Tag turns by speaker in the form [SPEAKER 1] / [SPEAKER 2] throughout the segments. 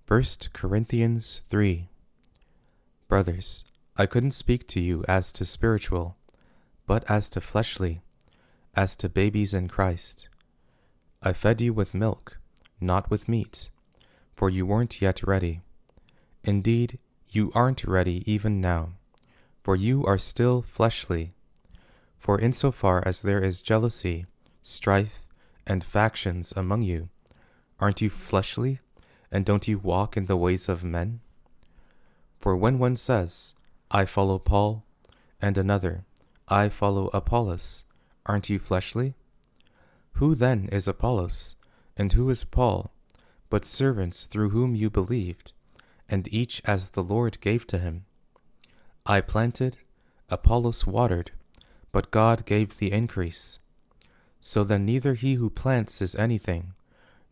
[SPEAKER 1] First Corinthians 3. Brothers, I couldn't speak to you as to spiritual, but as to fleshly, as to babies in Christ. I fed you with milk, not with meat, for you weren't yet ready. Indeed, you aren't ready even now, for you are still fleshly. For insofar as there is jealousy, strife, and factions among you, aren't you fleshly, and don't you walk in the ways of men? For when one says, I follow Paul, and another, I follow Apollos, aren't you fleshly? Who then is Apollos, and who is Paul, but servants through whom you believed, and each as the Lord gave to him? I planted, Apollos watered, but God gave the increase. So then neither he who plants is anything,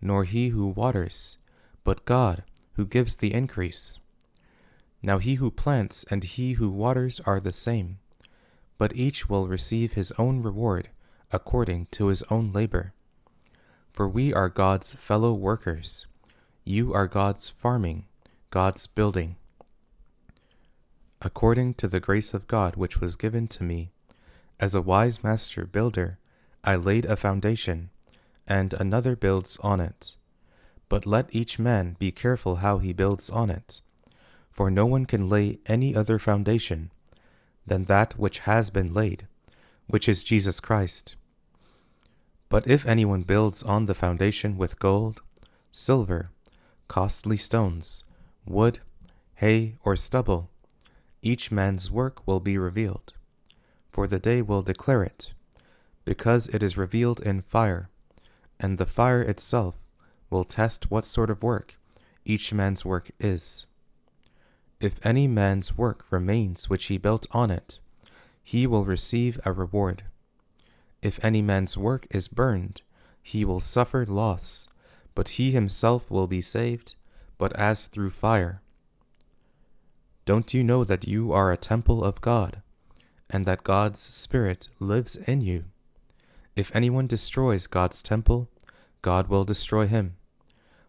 [SPEAKER 1] nor he who waters, but God who gives the increase. Now he who plants and he who waters are the same, but each will receive his own reward according to his own labor. For we are God's fellow workers. You are God's farming, God's building. According to the grace of God which was given to me, as a wise master builder, I laid a foundation, and another builds on it. But let each man be careful how he builds on it. For no one can lay any other foundation than that which has been laid, which is Jesus Christ. But if anyone builds on the foundation with gold, silver, costly stones, wood, hay, or stubble, each man's work will be revealed, for the day will declare it, because it is revealed in fire, and the fire itself will test what sort of work each man's work is. If any man's work remains which he built on it, he will receive a reward. If any man's work is burned, he will suffer loss, but he himself will be saved, but as through fire. Don't you know that you are a temple of God, and that God's Spirit lives in you? If anyone destroys God's temple, God will destroy him.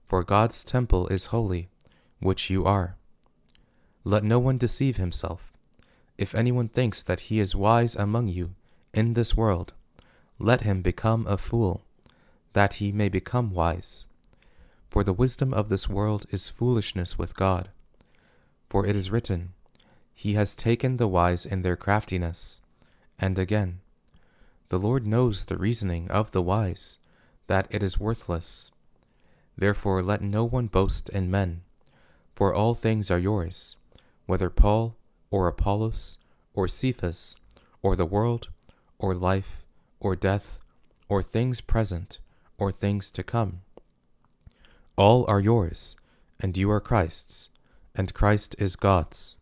[SPEAKER 1] For God's temple is holy, which you are. Let no one deceive himself. If anyone thinks that he is wise among you in this world, let him become a fool, that he may become wise. For the wisdom of this world is foolishness with God. For it is written, He has taken the wise in their craftiness. And again, the Lord knows the reasoning of the wise, that it is worthless. Therefore let no one boast in men, for all things are yours, whether Paul, or Apollos, or Cephas, or the world, or life, or death, or things present, or things to come. All are yours, and you are Christ's, and Christ is God's.